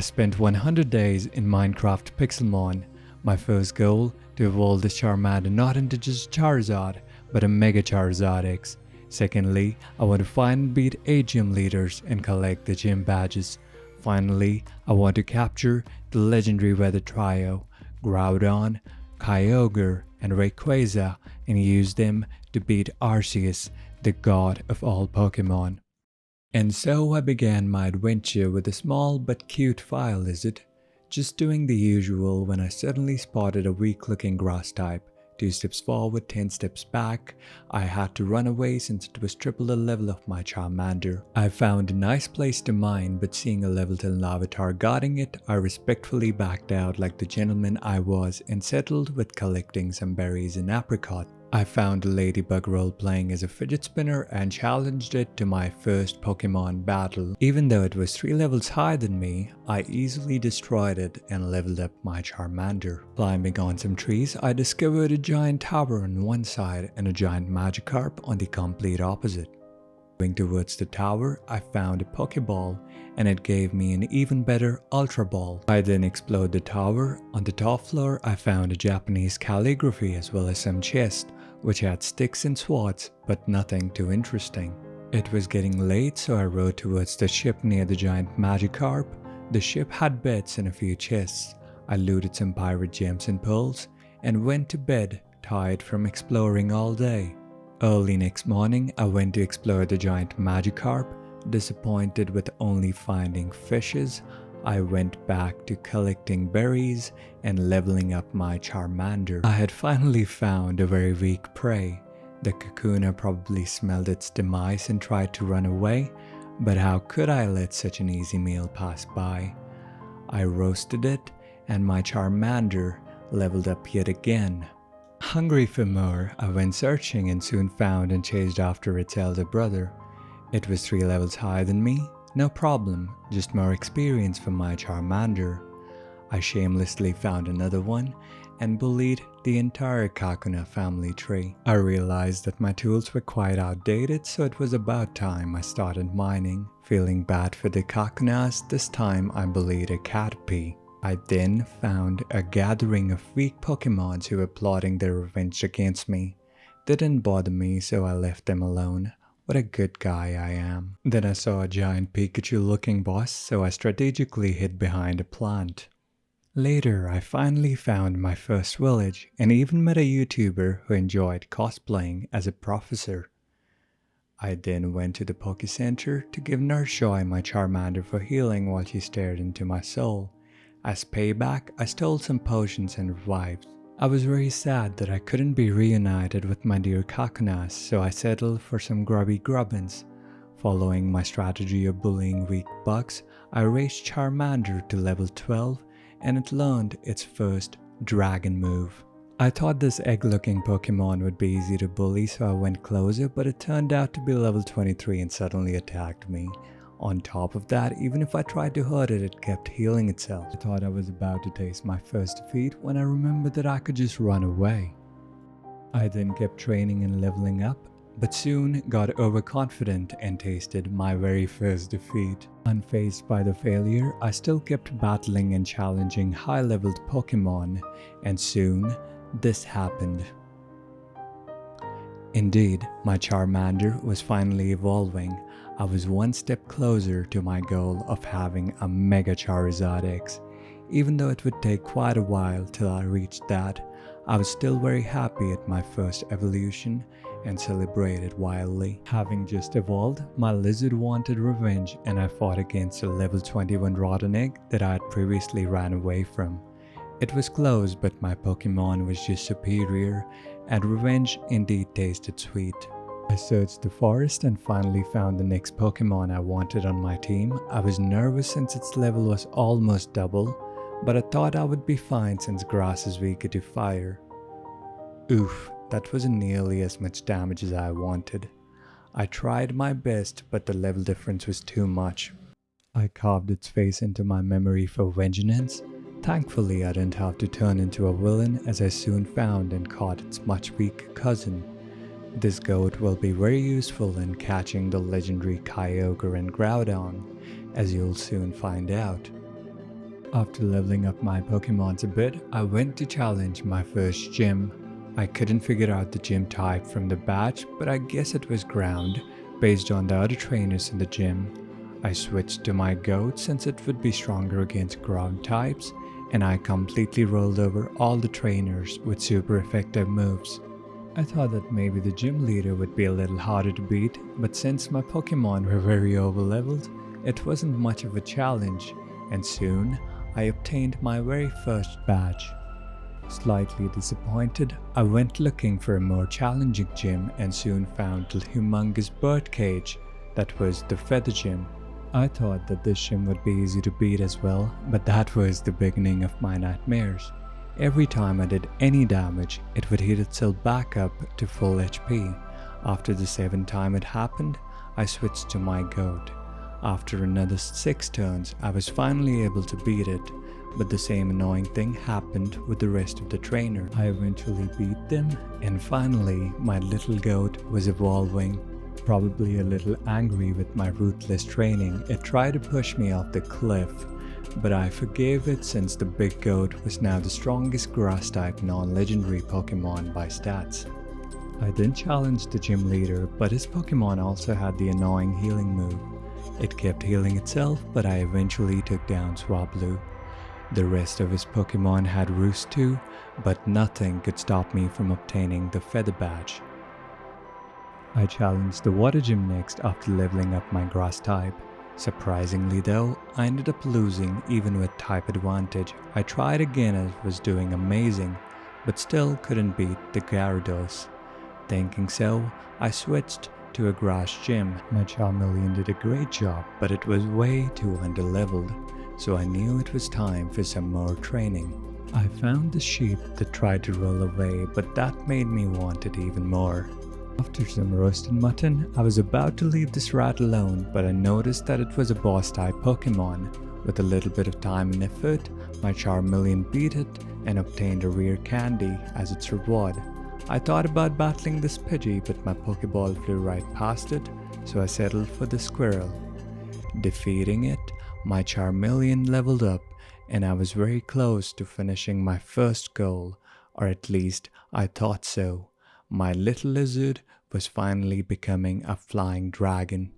spent 100 days in Minecraft Pixelmon. My first goal, to evolve this Charmander not into just Charizard, but a Mega Charizard X. Secondly, I want to find and beat 8 gym leaders and collect the gym badges. Finally, I want to capture the legendary weather trio, Groudon, Kyogre and Rayquaza, and use them to beat Arceus, the god of all Pokemon. And so I began my adventure with a small but cute fire lizard, just doing the usual when I suddenly spotted a weak looking grass type. 2 steps forward, 10 steps back. I had to run away since it was triple the level of my Charmander. I found a nice place to mine, but seeing a level 10 avatar guarding it, I respectfully backed out like the gentleman I was and settled with collecting some berries and apricots. I found a ladybug role playing as a fidget spinner and challenged it to my first Pokemon battle. Even though it was 3 levels higher than me, I easily destroyed it and leveled up my Charmander. Climbing on some trees, I discovered a giant tower on one side and a giant Magikarp on the complete opposite. Going towards the tower, I found a Pokeball and it gave me an even better Ultra Ball. I then explored the tower. On the top floor, I found a Japanese calligraphy as well as some chests, which had sticks and swords, but nothing too interesting. It was getting late, so I rode towards the ship near the giant Magikarp. The ship had beds and a few chests. I looted some pirate gems and pearls, and went to bed, tired from exploring all day. Early next morning, I went to explore the giant Magikarp. Disappointed with only finding fishes, I went back to collecting berries and leveling up my Charmander. I had finally found a very weak prey. The Kakuna probably smelled its demise and tried to run away, but how could I let such an easy meal pass by? I roasted it and my Charmander leveled up yet again. Hungry for more, I went searching and soon found and chased after its elder brother. It was 3 levels higher than me. No problem, just more experience for my Charmander. I shamelessly found another one and bullied the entire Kakuna family tree. I realized that my tools were quite outdated, so it was about time I started mining. Feeling bad for the Kakunas, this time I bullied a Caterpie. I then found a gathering of weak Pokemons who were plotting their revenge against me. They didn't bother me, so I left them alone. What a good guy I am. Then I saw a giant Pikachu looking boss, so I strategically hid behind a plant. Later, I finally found my first village and even met a YouTuber who enjoyed cosplaying as a professor. I then went to the Poke Center to give Nurse Joy my Charmander for healing while she stared into my soul. As payback, I stole some potions and revived. I was very sad that I couldn't be reunited with my dear Kakunas, so I settled for some grubby grubbins. Following my strategy of bullying weak bugs, I raised Charmander to level 12 and it learned its first dragon move. I thought this egg-looking Pokemon would be easy to bully, so I went closer, but it turned out to be level 23 and suddenly attacked me. On top of that, even if I tried to hurt it, it kept healing itself. I thought I was about to taste my first defeat when I remembered that I could just run away. I then kept training and leveling up, but soon got overconfident and tasted my very first defeat. Unfazed by the failure, I still kept battling and challenging high-leveled Pokemon, and soon this happened. Indeed, my Charmander was finally evolving. I was one step closer to my goal of having a Mega Charizard X. Even though it would take quite a while till I reached that, I was still very happy at my first evolution and celebrated wildly. Having just evolved, my lizard wanted revenge and I fought against a level 21 rotten egg that I had previously ran away from. It was close, but my Pokemon was just superior and revenge indeed tasted sweet. I searched the forest and finally found the next Pokemon I wanted on my team. I was nervous since its level was almost double, but I thought I would be fine since grass is weaker to fire. Oof, that wasn't nearly as much damage as I wanted. I tried my best, but the level difference was too much. I carved its face into my memory for vengeance. Thankfully, I didn't have to turn into a villain, as I soon found and caught its much weaker cousin. This goat will be very useful in catching the legendary Kyogre and Groudon, as you'll soon find out. After leveling up my Pokemons a bit, I went to challenge my first gym. I couldn't figure out the gym type from the badge, but I guess it was ground, based on the other trainers in the gym. I switched to my goat since it would be stronger against ground types, and I completely rolled over all the trainers with super effective moves. I thought that maybe the gym leader would be a little harder to beat, but since my Pokemon were very overleveled, it wasn't much of a challenge, and soon I obtained my very first badge. Slightly disappointed, I went looking for a more challenging gym and soon found the humongous birdcage that was the feather gym. I thought that this gym would be easy to beat as well, but that was the beginning of my nightmares. Every time I did any damage, it would heal itself back up to full HP. After the 7th time it happened, I switched to my goat. After another 6 turns, I was finally able to beat it, but the same annoying thing happened with the rest of the trainer. I eventually beat them, and finally my little goat was evolving. Probably a little angry with my ruthless training, it tried to push me off the cliff, but I forgave it since the big goat was now the strongest grass-type non-legendary Pokemon by stats. I then challenged the gym leader, but his Pokemon also had the annoying healing move. It kept healing itself, but I eventually took down Swablu. The rest of his Pokemon had Roost too, but nothing could stop me from obtaining the Feather Badge. I challenged the Water Gym next after leveling up my Grass type. Surprisingly though, I ended up losing even with type advantage. I tried again and was doing amazing, but still couldn't beat the Gyarados. Thinking so, I switched to a grass gym. My Charmeleon did a great job, but it was way too underleveled, so I knew it was time for some more training. I found the sheep that tried to roll away, but that made me want it even more. After some roasted mutton, I was about to leave this rat alone, but I noticed that it was a boss-type Pokemon. With a little bit of time and effort, my Charmeleon beat it and obtained a rare candy as its reward. I thought about battling this Pidgey, but my Pokeball flew right past it, so I settled for the squirrel. Defeating it, my Charmeleon leveled up, and I was very close to finishing my first goal, or at least I thought so. My little lizard was finally becoming a flying dragon.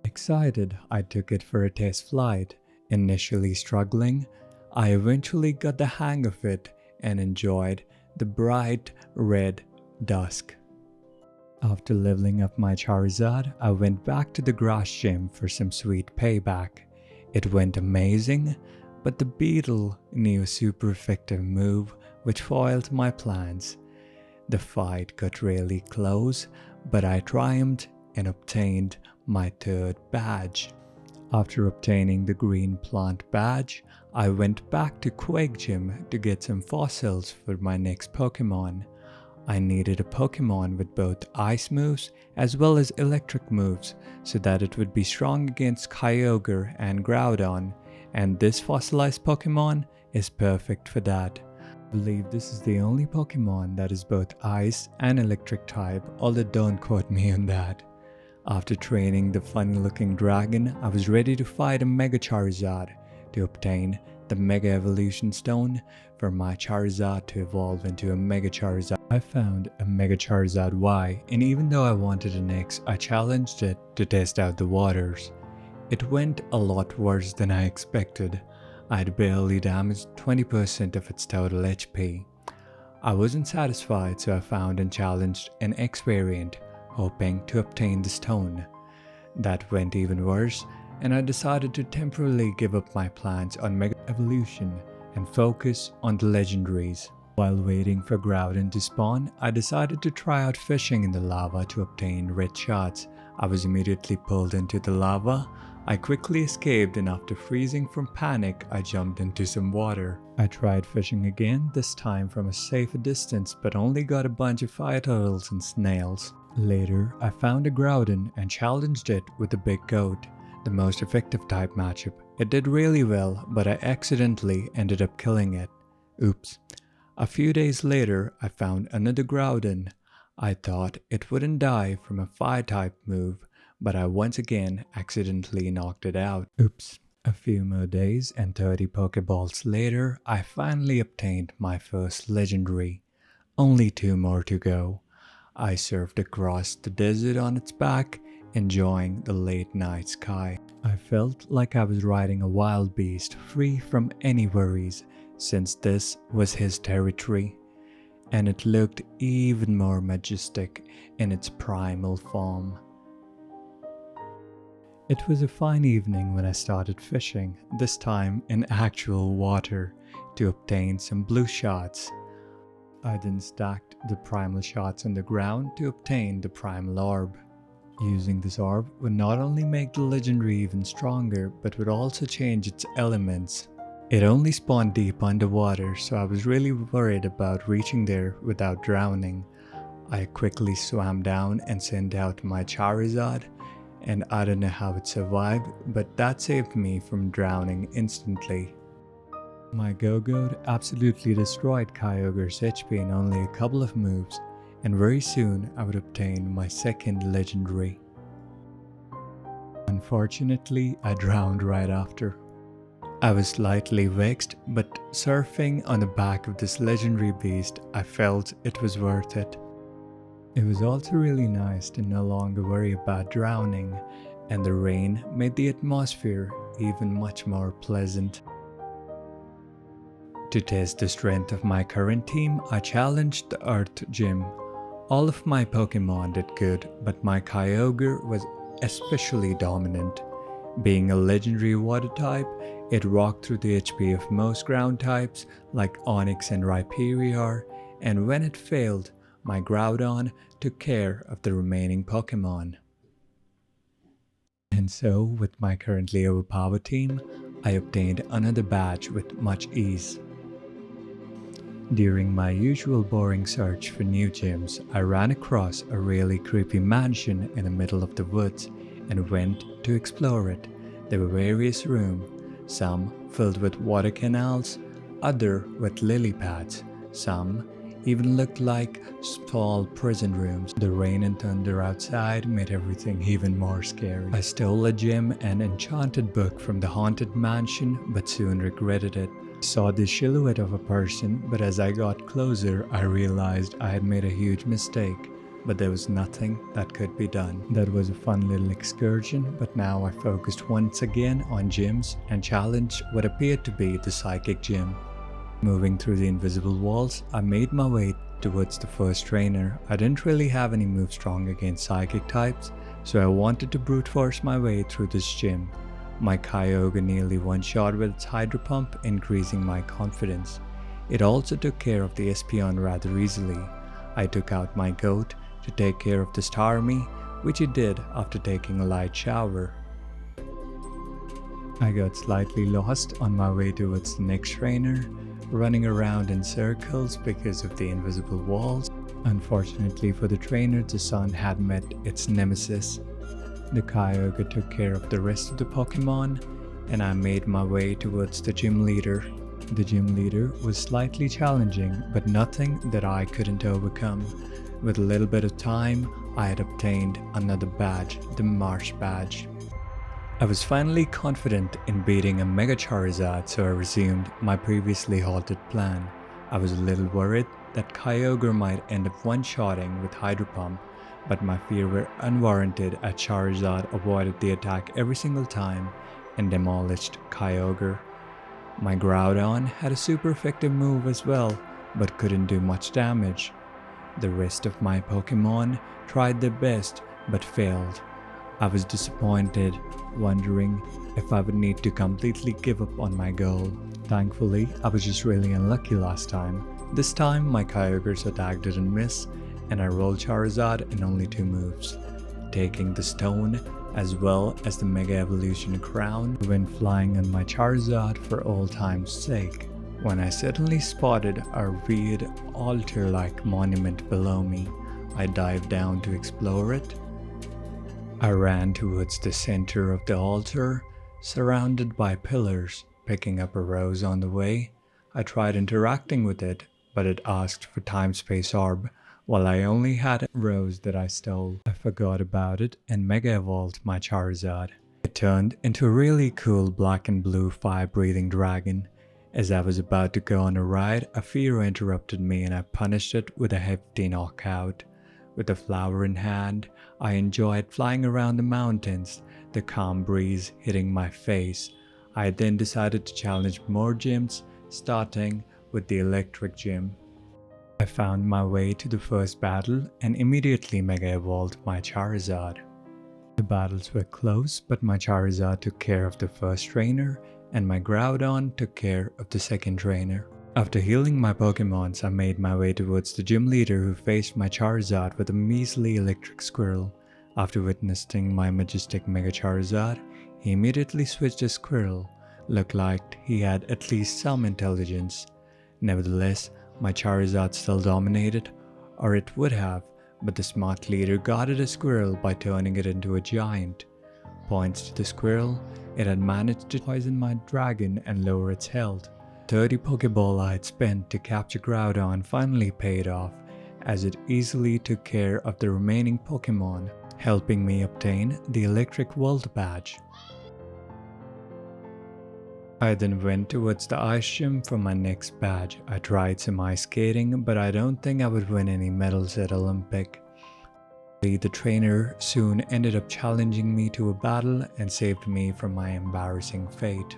Excited, I took it for a test flight. Initially struggling, I eventually got the hang of it and enjoyed the bright red dusk. After leveling up my Charizard, I went back to the grass gym for some sweet payback. It went amazing, but the beetle knew a super effective move which foiled my plans. The fight got really close, but I triumphed and obtained my 3rd badge. After obtaining the green plant badge, I went back to Quake Gym to get some fossils for my next Pokemon. I needed a Pokemon with both ice moves as well as electric moves so that it would be strong against Kyogre and Groudon, and this fossilized Pokemon is perfect for that. I believe this is the only Pokemon that is both ice and electric type, although don't quote me on that. After training the funny looking dragon, I was ready to fight a Mega Charizard to obtain the Mega Evolution Stone for my Charizard to evolve into a Mega Charizard. I found a Mega Charizard Y, and even though I wanted an X, I challenged it to test out the waters. It went a lot worse than I expected. I had barely damaged 20% of its total HP. I wasn't satisfied, so I found and challenged an X variant, hoping to obtain the stone. That went even worse, and I decided to temporarily give up my plans on Mega Evolution and focus on the legendaries. While waiting for Groudon to spawn, I decided to try out fishing in the lava to obtain red shards. I was immediately pulled into the lava. I quickly escaped, and after freezing from panic, I jumped into some water. I tried fishing again, this time from a safer distance, but only got a bunch of fire turtles and snails. Later, I found a Groudon and challenged it with a big goat, the most effective type matchup. It did really well, but I accidentally ended up killing it. Oops. A few days later, I found another Groudon. I thought it wouldn't die from a fire type move, but I once again accidentally knocked it out. Oops. A few more days and 30 Pokeballs later, I finally obtained my first legendary. Only 2 more to go. I surfed across the desert on its back, enjoying the late night sky. I felt like I was riding a wild beast, free from any worries, since this was his territory. And it looked even more majestic in its primal form. It was a fine evening when I started fishing, this time in actual water, to obtain some blue shots. I then stacked the primal shots on the ground to obtain the primal orb. Using this orb would not only make the legendary even stronger, but would also change its elements. It only spawned deep underwater, so I was really worried about reaching there without drowning. I quickly swam down and sent out my Charizard, and I don't know how it survived, but that saved me from drowning instantly. My Go-Goat absolutely destroyed Kyogre's HP in only a couple of moves, and very soon I would obtain my second legendary. Unfortunately, I drowned right after. I was slightly vexed, but surfing on the back of this legendary beast, I felt it was worth it. It was also really nice to no longer worry about drowning, and the rain made the atmosphere even much more pleasant. To test the strength of my current team, I challenged the Earth Gym. All of my Pokemon did good, but my Kyogre was especially dominant. Being a legendary water type, it rocked through the HP of most ground types like Onix and Rhyperior, and when it failed, my Groudon took care of the remaining Pokemon. And so, with my currently overpowered team, I obtained another badge with much ease. During my usual boring search for new gyms, I ran across a really creepy mansion in the middle of the woods and went to explore it. There were various rooms, some filled with water canals, other with lily pads, some even looked like small prison rooms. The rain and thunder outside made everything even more scary. I stole a gem and enchanted book from the haunted mansion, but soon regretted it. I saw the silhouette of a person, but as I got closer, I realized I had made a huge mistake. But there was nothing that could be done. That was a fun little excursion, but now I focused once again on gyms and challenged what appeared to be the psychic gym. Moving through the invisible walls, I made my way towards the first trainer. I didn't really have any moves strong against psychic types, so I wanted to brute force my way through this gym. My Kyogre nearly one-shot with its Hydro Pump, increasing my confidence. It also took care of the Espeon rather easily. I took out my goat to take care of the Starmie, which it did after taking a light shower. I got slightly lost on my way towards the next trainer, running around in circles because of the invisible walls. Unfortunately for the trainer, the sun had met its nemesis. The Kyogre took care of the rest of the Pokemon, and I made my way towards the gym leader. The gym leader was slightly challenging, but nothing that I couldn't overcome. With a little bit of time, I had obtained another badge, the Marsh badge. I was finally confident in beating a Mega Charizard, so I resumed my previously halted plan. I was a little worried that Kyogre might end up one-shotting with Hydro Pump, but my fear were unwarranted as Charizard avoided the attack every single time and demolished Kyogre. My Groudon had a super effective move as well, but couldn't do much damage. The rest of my Pokemon tried their best, but failed. I was disappointed, wondering if I would need to completely give up on my goal. Thankfully, I was just really unlucky last time. This time, my Kyogre's attack didn't miss, and I rolled Charizard in only 2 moves, taking the stone as well as the Mega Evolution crown. I went flying on my Charizard for old time's sake, when I suddenly spotted a weird altar-like monument below me. I dived down to explore it. I ran towards the center of the altar, surrounded by pillars, picking up a rose on the way. I tried interacting with it, but it asked for time-space orb, while I only had a rose that I stole. I forgot about it and Mega Evolved my Charizard. It turned into a really cool black and blue fire-breathing dragon. As I was about to go on a ride, a fear interrupted me and I punished it with a hefty knockout. With a flower in hand, I enjoyed flying around the mountains, the calm breeze hitting my face. I then decided to challenge more gyms, starting with the electric gym. I found my way to the first battle and immediately Mega Evolved my Charizard. The battles were close, but my Charizard took care of the first trainer and my Groudon took care of the second trainer. After healing my Pokemons, I made my way towards the gym leader who faced my Charizard with a measly electric squirrel. After witnessing my majestic Mega Charizard, he immediately switched to Squirrel. Looked like he had at least some intelligence. Nevertheless, my Charizard still dominated, or it would have, but the smart leader guarded a squirrel by turning it into a giant. Points to the squirrel, it had managed to poison my dragon and lower its health. 30 Pokeball I had spent to capture Groudon finally paid off, as it easily took care of the remaining Pokemon, helping me obtain the Electric Volt badge. I then went towards the ice gym for my next badge. I tried some ice skating, but I don't think I would win any medals at Olympic. The trainer soon ended up challenging me to a battle and saved me from my embarrassing fate.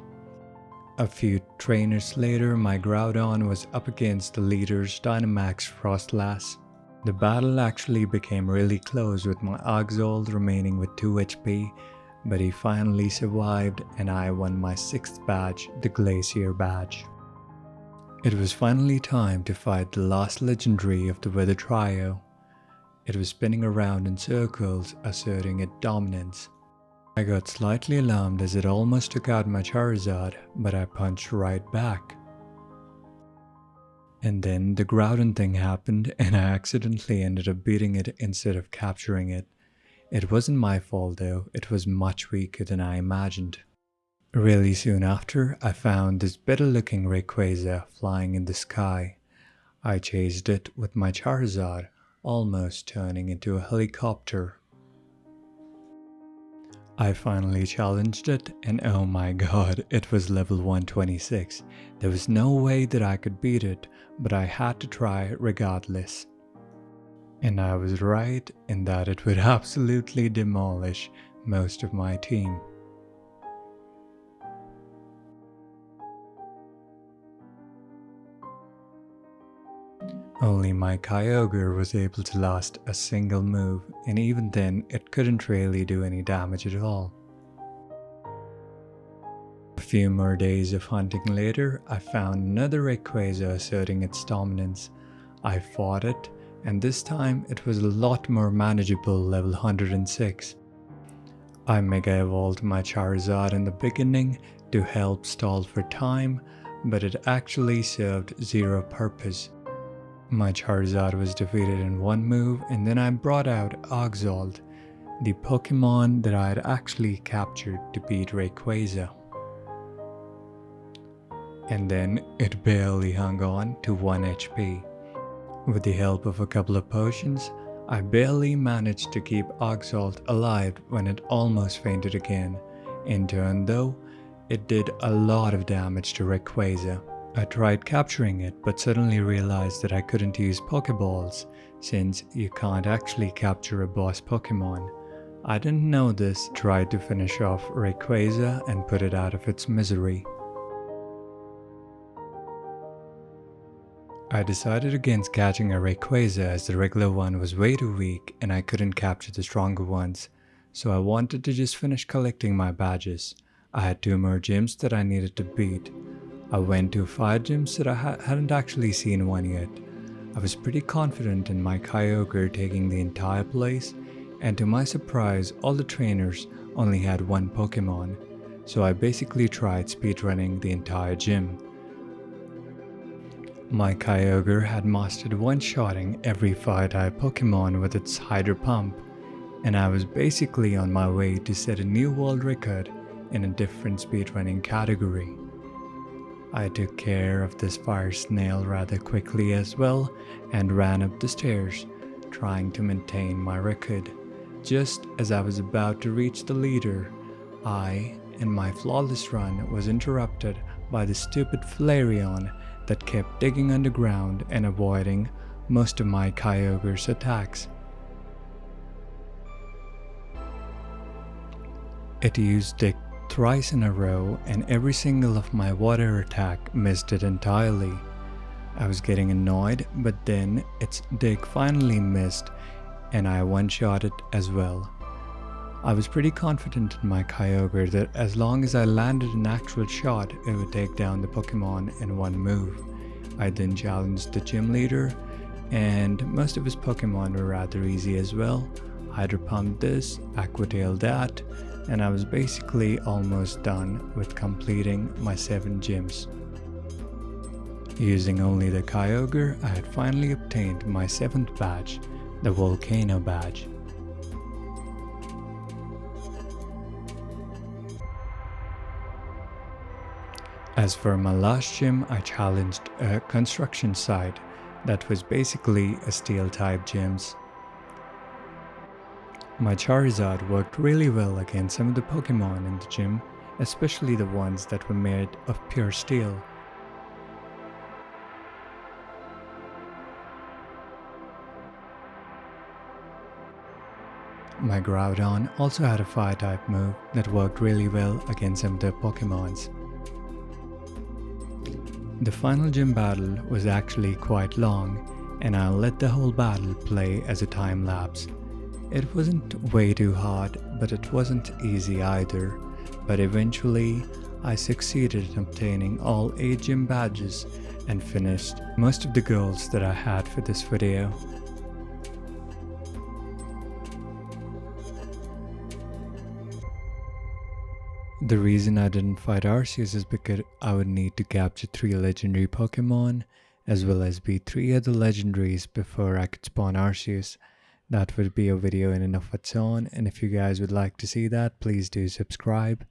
A few trainers later, my Groudon was up against the leader's Dynamax Frostlass. The battle actually became really close with my Arceus remaining with 2 HP, but he finally survived and I won my 6th badge, the Glacier badge. It was finally time to fight the last legendary of the Weather Trio. It was spinning around in circles, asserting its dominance. I got slightly alarmed as it almost took out my Charizard, but I punched right back. And then the Groudon thing happened and I accidentally ended up beating it instead of capturing it. It wasn't my fault though, it was much weaker than I imagined. Really soon after, I found this better looking Rayquaza flying in the sky. I chased it with my Charizard, almost turning into a helicopter. I finally challenged it and oh my god, it was level 126. There was no way that I could beat it, but I had to try regardless. And I was right in that it would absolutely demolish most of my team. Only my Kyogre was able to last a single move, and even then it couldn't really do any damage at all. A few more days of hunting later, I found another Rayquaza asserting its dominance. I fought it, and this time it was a lot more manageable, level 106. I Mega Evolved my Charizard in the beginning to help stall for time, but it actually served zero purpose. My Charizard was defeated in one move, and then I brought out Arceus, the Pokemon that I had actually captured to beat Rayquaza. And then it barely hung on to 1 HP. With the help of a couple of potions, I barely managed to keep Arceus alive when it almost fainted again. In turn though, it did a lot of damage to Rayquaza. I tried capturing it but suddenly realized that I couldn't use Pokeballs since you can't actually capture a boss Pokemon. I didn't know this, tried to finish off Rayquaza and put it out of its misery. I decided against catching a Rayquaza as the regular one was way too weak and I couldn't capture the stronger ones, so I wanted to just finish collecting my badges. I had 2 more gyms that I needed to beat. I went to 5 gyms that I hadn't actually seen one yet. I was pretty confident in my Kyogre taking the entire place, and to my surprise all the trainers only had 1 Pokemon, so I basically tried speedrunning the entire gym. My Kyogre had mastered one-shotting every fire-type Pokemon with its Hydro Pump, and I was basically on my way to set a new world record in a different speedrunning category. I took care of this fire snail rather quickly as well and ran up the stairs, trying to maintain my record. Just as I was about to reach the leader, and my flawless run was interrupted by the stupid Flareon that kept digging underground and avoiding most of my Kyogre's attacks. It used Dig thrice in a row and every single of my water attack missed it entirely. I was getting annoyed, but then its Dig finally missed and I one-shot it as well. I was pretty confident in my Kyogre that as long as I landed an actual shot, it would take down the Pokemon in one move. I then challenged the gym leader, and most of his Pokemon were rather easy as well. Hydro Pumped this, Aqua Tail that, and I was basically almost done with completing my 7 gyms. Using only the Kyogre, I had finally obtained my 7th badge, the Volcano badge. As for my last gym, I challenged a construction site that was basically a steel type gyms. My Charizard worked really well against some of the Pokemon in the gym, especially the ones that were made of pure steel. My Groudon also had a fire type move that worked really well against some of the Pokemons. The final gym battle was actually quite long, and I'll let the whole battle play as a time lapse. It wasn't way too hard, but it wasn't easy either, but eventually I succeeded in obtaining all 8 gym badges and finished most of the goals that I had for this video. The reason I didn't fight Arceus is because I would need to capture 3 legendary Pokemon as well as beat 3 other legendaries before I could spawn Arceus. That would be a video in and of its own, and if you guys would like to see that, please do subscribe.